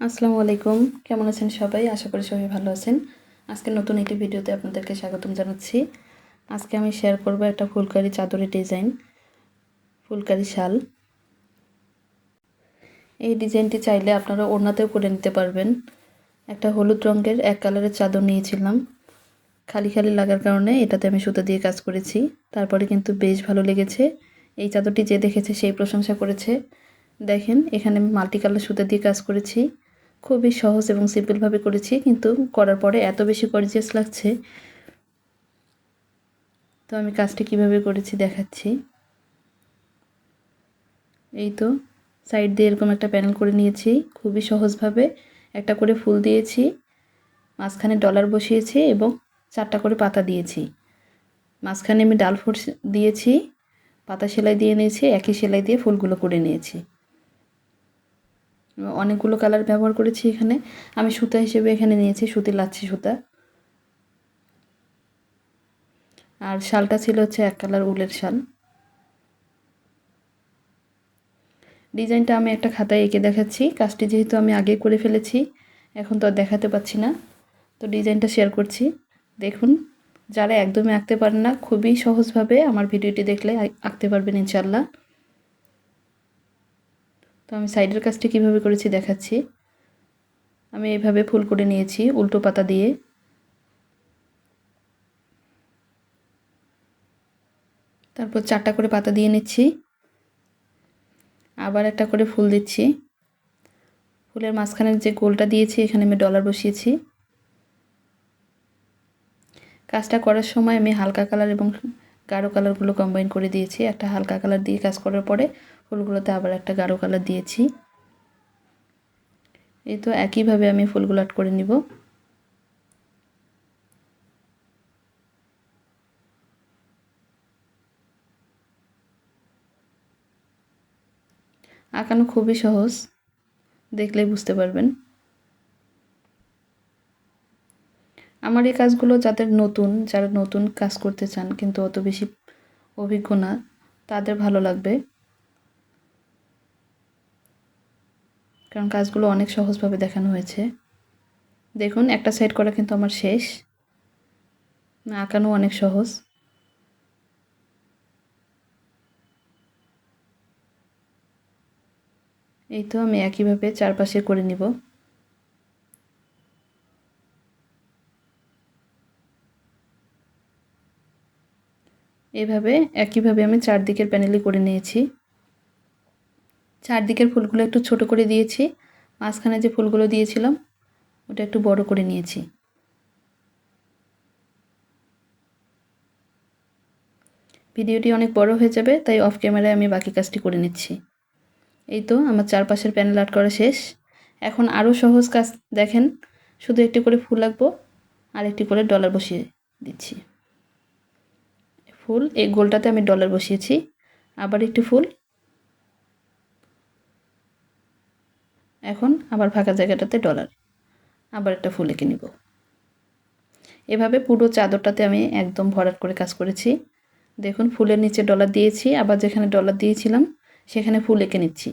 আসসালামু আলাইকুম, কেমন আছেন সবাই? আশা করি সবাই ভালো আছেন। আজকে নতুন একটি ভিডিওতে আপনাদেরকে স্বাগতম জানাচ্ছি। আজকে আমি শেয়ার করব একটা ফুলকারি চাদরের ডিজাইন, ফুলকারি শাল। এই ডিজাইনটি চাইলে আপনারা ওড়নাতেও করে নিতে পারবেন। একটা হলুদ রঙের এক কালারের চাদর নিয়েছিলাম, খালি খালি লাগার কারণে এটাতে আমি সুতা দিয়ে কাজ করেছি। তারপরে কিন্তু বেশ ভালো লেগেছে। এই চাদরটি যে দেখেছে সেই প্রশংসা করেছে। দেখেন, এখানে আমি মাল্টি কালার সুতা দিয়ে কাজ করেছি। খুবই সহজ এবং সিম্পলভাবে করেছি, কিন্তু করার পরে এত বেশি গর্জিয়াস লাগছে। তো আমি কাজটি কিভাবে করেছি দেখাচ্ছি। এই তো সাইড দিয়ে এরকম একটা প্যানেল করে নিয়েছি, খুবই সহজভাবে একটা করে ফুল দিয়েছি, মাঝখানে ডলার বসিয়েছি এবং 4টা করে পাতা দিয়েছি। মাঝখানে আমি ডাল ফোর দিয়েছি, পাতা সেলাই দিয়ে নিয়েছি, একই সেলাই দিয়ে ফুলগুলো করে নিয়েছি। অনেকগুলো কালার ব্যবহার করেছি। এখানে আমি সুতা হিসেবে এখানে নিয়েছি সুতির লাচ্ছি সুতা, আর শালটা ছিল হচ্ছে এক কালার উলের শাল। ডিজাইনটা আমি একটা খাতায় এঁকে দেখাচ্ছি। কাজটি যেহেতু আমি আগে করে ফেলেছি, এখন তো আর দেখাতে পাচ্ছি না, তো ডিজাইনটা শেয়ার করছি। দেখুন, যারা একদমই আঁকতে পারেন না, খুবই সহজভাবে আমার ভিডিওটি দেখলে আঁকতে পারবেন ইনশাল্লাহ। তো আমি সাইডের কাজটি কিভাবে করেছি দেখাচ্ছি। আমি এইভাবে ফুল করে নিয়েছি উল্টো পাতা দিয়ে। তারপর 4টা করে পাতা দিয়ে নিচ্ছি, আবার একটা করে ফুল দিচ্ছি। ফুলের মাঝখানে যে গোলটা দিয়েছি এখানে আমি ডলার বসিয়েছি। কাজটা করার সময় আমি হালকা কালার এবং গাঢ় কালারগুলো কম্বাইন করে দিয়েছি। একটা হালকা কালার দিয়ে কাজ করার পরে ফুলগুলোতে আবার একটা গাঢ় কালার দিয়েছি। এই তো একইভাবে আমি ফুলগুলো আর্ট করে নিব। আঁকানো খুবই সহজ, দেখলেই বুঝতে পারবেন। আমার এই কাজগুলো যারা নতুন কাজ করতে চান কিন্তু অত বেশি অভিজ্ঞ না, তাদের ভালো লাগবে, কারণ কাজগুলো অনেক সহজভাবে দেখানো হয়েছে। দেখুন, একটা সাইড করা কিন্তু আমার শেষ। আঁকানো অনেক সহজ। এই তো আমি একইভাবে চারপাশে করে নিব। এইভাবে একইভাবে আমি চারদিকের প্যানেলই করে নিয়েছি। চারদিকের ফুলগুলো একটু ছোট করে দিয়েছি, মাঝখানে যে ফুলগুলো দিয়েছিলাম ওটা একটু বড় করে নিয়েছি। ভিডিওটি অনেক বড় হয়ে যাবে, তাই অফ ক্যামেরায় আমি বাকি কাজটি করে নিচ্ছি। এই তো আমার চারপাশের প্যানেল আর্ট করা শেষ। এখন আরও সহজ কাজ দেখেন, শুধু একটি করে ফুল আঁকবো আর একটি করে ডলার বসিয়ে দিচ্ছি। ফুল এই গোলটাতে আমি ডলার বসিয়েছি, আবার একটি ফুল, এখন আবার ফাঁকা জায়গাটাতে ডলার, আবার একটা ফুল এঁকে নিব। এভাবে পুরো চাদরটাতে আমি একদম ভরাট করে কাজ করেছি। দেখুন, ফুলের নিচে ডলার দিয়েছি, আবার যেখানে ডলার দিয়েছিলাম সেখানে ফুল এঁকে নিচ্ছি।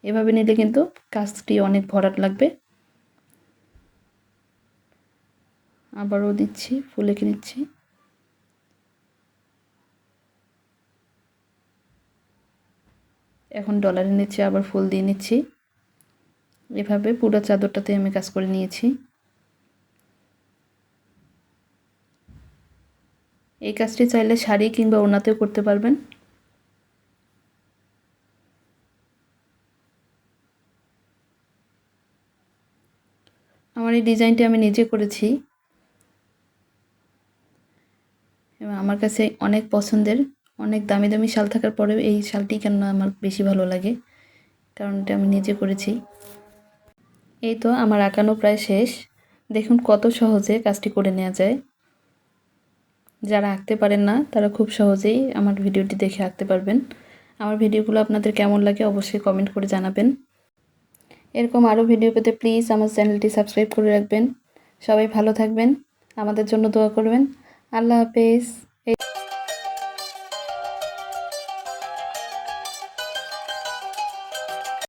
এভাবে নিলে কিন্তু কাজটি অনেক ভরাট লাগবে। আবারও দিচ্ছি, ফুল এঁকে নিচ্ছি। এখন ডলারের নিচে আবার ফুল দিয়ে নিচ্ছি। এভাবে পুরো চাদরটাতে আমি কাজ করে নিয়েছি। এই কাজটি চাইলে শাড়ি কিংবা ওড়নাতেও করতে পারবেন। আমার এই ডিজাইনটি আমি নিজে করেছি এবং আমার কাছে অনেক পছন্দের। অনেক দামি দামি শাল থাকার পরেও এই শালটি কেন আমার বেশি ভালো লাগে, কারণ এটা আমি নিজে করেছি। এই তো আমার আঁকানো প্রায় শেষ। দেখুন কত সহজে কাজটি করে নেওয়া যায়। যারা আঁকতে পারেন না তারা খুব সহজেই আমার ভিডিওটি দেখে আঁকতে পারবেন। আমার ভিডিওগুলো আপনাদের কেমন লাগে অবশ্যই কমেন্ট করে জানাবেন। এরকম আরও ভিডিও পেতে প্লিজ আমার চ্যানেলটি সাবস্ক্রাইব করে রাখবেন। সবাই ভালো থাকবেন, আমাদের জন্য দোয়া করবেন। আল্লাহ হাফেজ।